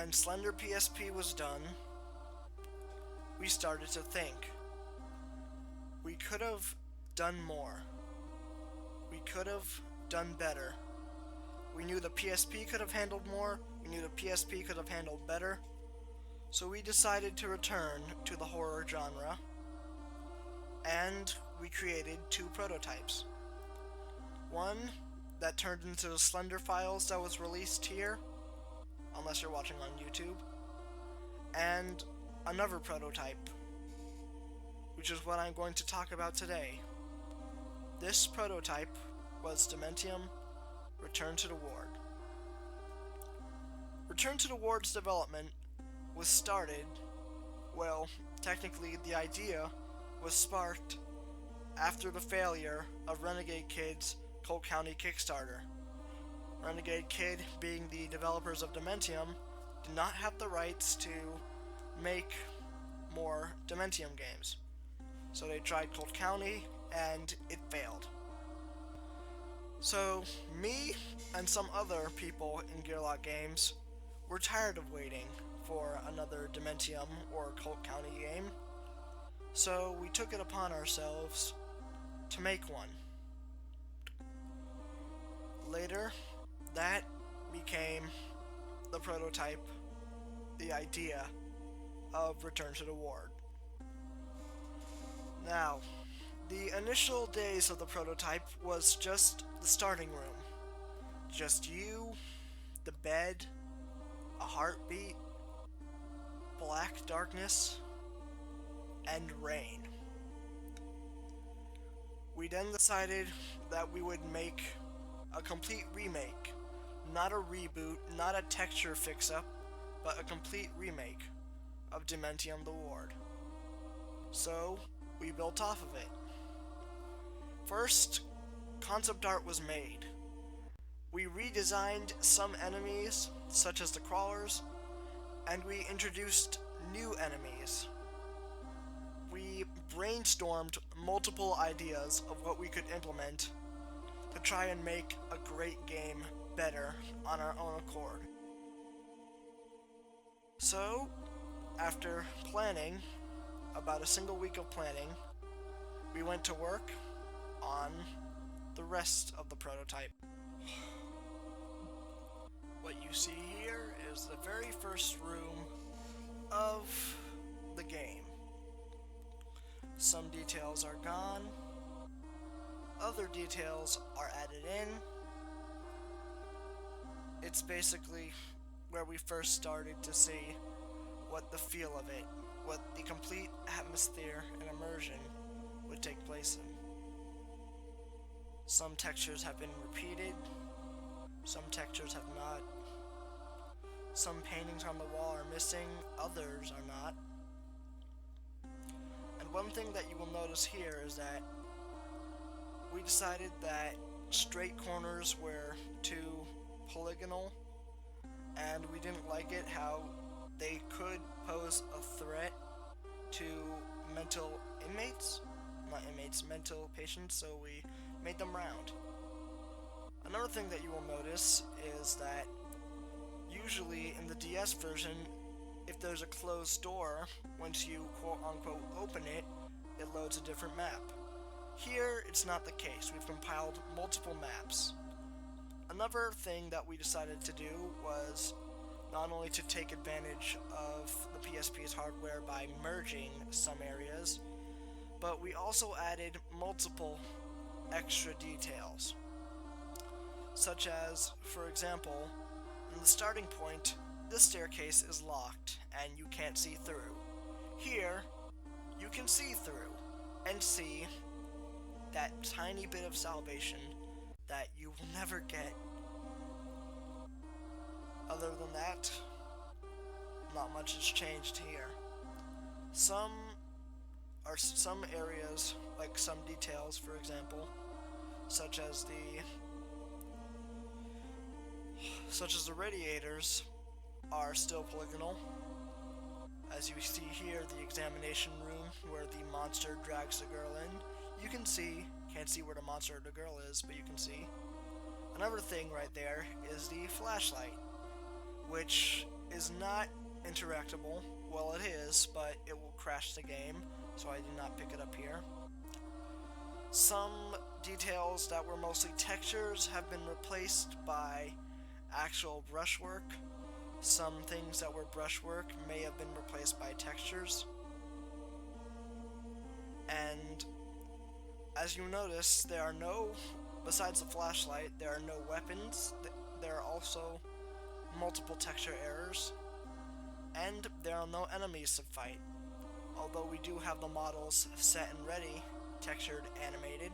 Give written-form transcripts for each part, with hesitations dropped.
when Slender PSP was done, we started to think. We could have done more. We could have done better. We knew the PSP could have handled more. We knew the PSP could have handled better. So we decided to return to the horror genre. And we created two prototypes. One that turned into the Slender files that was released here, unless you're watching on YouTube, and another prototype, which is what I'm going to talk about today. This prototype was Dementium Return to the Ward. Return to the Ward's development was started, well, technically the idea was sparked after the failure of Renegade Kid's Colt County Kickstarter. Renegade Kid, being the developers of Dementium, did not have the rights to make more Dementium games. So they tried Colt County, and it failed. So, me and some other people in Gearlock Games were tired of waiting for another Dementium or Colt County game, so we took it upon ourselves to make one. Later, that became the prototype, the idea of Return to the Ward. Now, the initial days of the prototype was just the starting room. Just you, the bed, a heartbeat, black darkness, and rain. We then decided that we would make a complete remake, not a reboot, not a texture fix-up, but a complete remake of Dementium the Ward. So, we built off of it. First, concept art was made. We redesigned some enemies, such as the crawlers, and we introduced new enemies. We brainstormed multiple ideas of what we could implement to try and make a great game better on our own accord. So, after planning, about a single week of planning, we went to work on the rest of the prototype. What you see here is the very first room of the game. Some details are gone, other details are added in. It's basically where we first started to see what the feel of it, what the complete atmosphere and immersion would take place in. Some textures have been repeated, some textures have not. Some paintings on the wall are missing, others are not. And one thing that you will notice here is that we decided that straight corners were too polygonal, and we didn't like it how they could pose a threat to mental inmates, not inmates, mental patients, so we made them round. Another thing that you will notice is that usually in the DS version, if there's a closed door, once you quote-unquote open it, it loads a different map. Here, it's not the case. We've compiled multiple maps. Another thing that we decided to do was not only to take advantage of the PSP's hardware by merging some areas, but we also added multiple extra details. Such as, for example, in the starting point, this staircase is locked and you can't see through. Here, you can see through and see that tiny bit of salvation that you will never get. Other than that, not much has changed here. Some areas, like some details, for example, such as the radiators, are still polygonal. As you see here, the examination room where the monster drags the girl in, you can see, can't see where the monster or the girl is, but you can see. Another thing right there is the flashlight. which is not interactable. Well, it is, but it will crash the game, so I did not pick it up here. Some details that were mostly textures have been replaced by actual brushwork. Some things that were brushwork may have been replaced by textures. And as you notice, there are no, besides the flashlight, there are no weapons. There are also multiple texture errors. And there are no enemies to fight. Although we do have the models set and ready, textured, animated,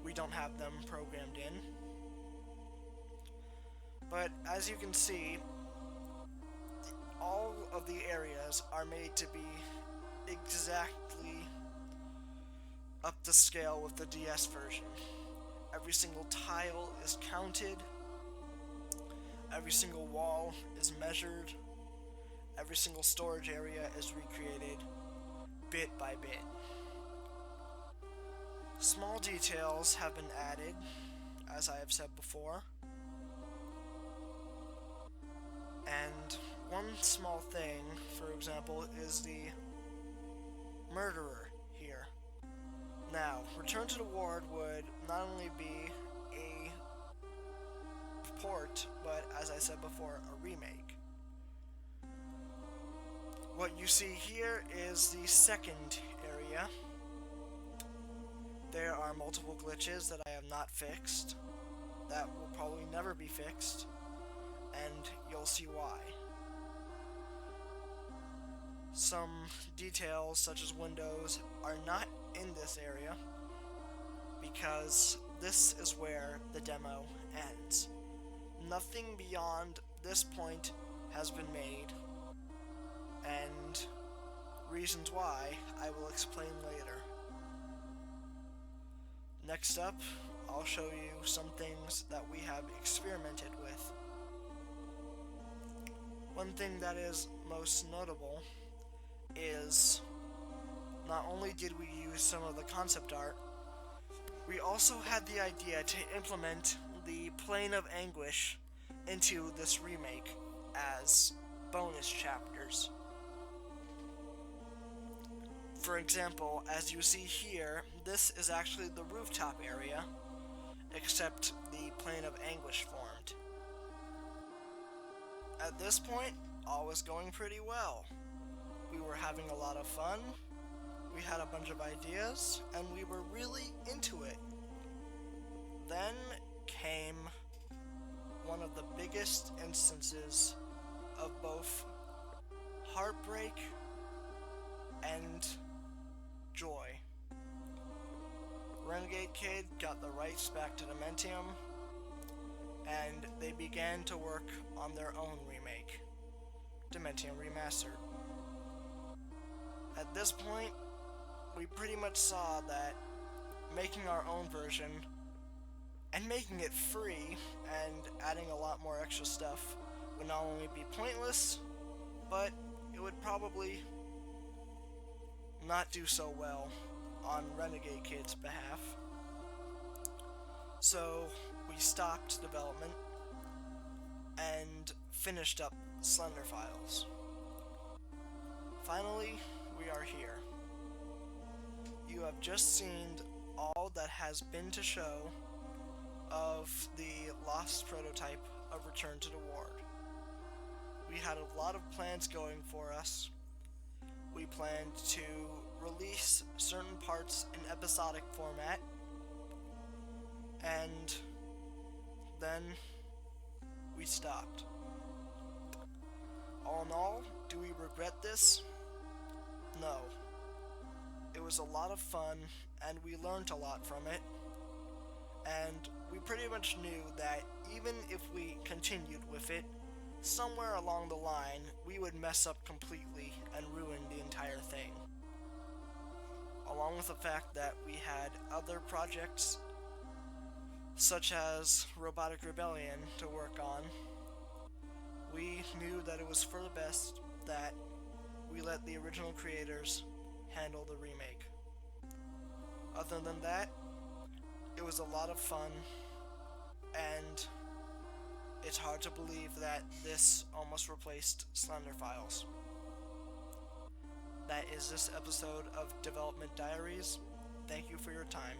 we don't have them programmed in. But as you can see, all of the areas are made to be exactly up to scale with the DS version. Every single tile is counted, every single wall is measured, every single storage area is recreated bit by bit. Small details have been added, as I have said before. And one small thing, for example, is the murderer here. Now, Return to the Ward would not only be a port, but as I said before, a remake. What you see here is the second area. There are multiple glitches that I have not fixed, that will probably never be fixed, and you'll see why. Some details, such as windows, are not in this area, because this is where the demo ends. Nothing beyond this point has been made, and reasons why I will explain later. Next up, I'll show you some things that we have experimented with. One thing that is most notable is not only did we use some of the concept art, we also had the idea to implement the Plane of Anguish into this remake as bonus chapters. For example, as you see here, this is actually the rooftop area, except the Plane of Anguish formed. At this point, all was going pretty well. We were having a lot of fun, we had a bunch of ideas, and we were really into it. Then came one of the biggest instances of both heartbreak and joy. Renegade Kid got the rights back to Dementium, and they began to work on their own remake, Dementium Remastered. At this point, we pretty much saw that making our own version and making it free and adding a lot more extra stuff would not only be pointless, but it would probably not do so well on Renegade Kid's behalf. So we stopped development and finished up Slender Files. Finally, we are here. You have just seen all that has been to show of the lost prototype of Return to the Ward. We had a lot of plans going for us. We planned to release certain parts in episodic format, and then we stopped. All in all, do we regret this? No. It was a lot of fun, and we learned a lot from it, and we pretty much knew that even if we continued with it, somewhere along the line, we would mess up completely and ruin the entire thing. Along with the fact that we had other projects, such as Robotic Rebellion, to work on, we knew that it was for the best that we let the original creators handle the remake. Other than that, it was a lot of fun, and it's hard to believe that this almost replaced Slender Files. That is this episode of Development Diaries. Thank you for your time.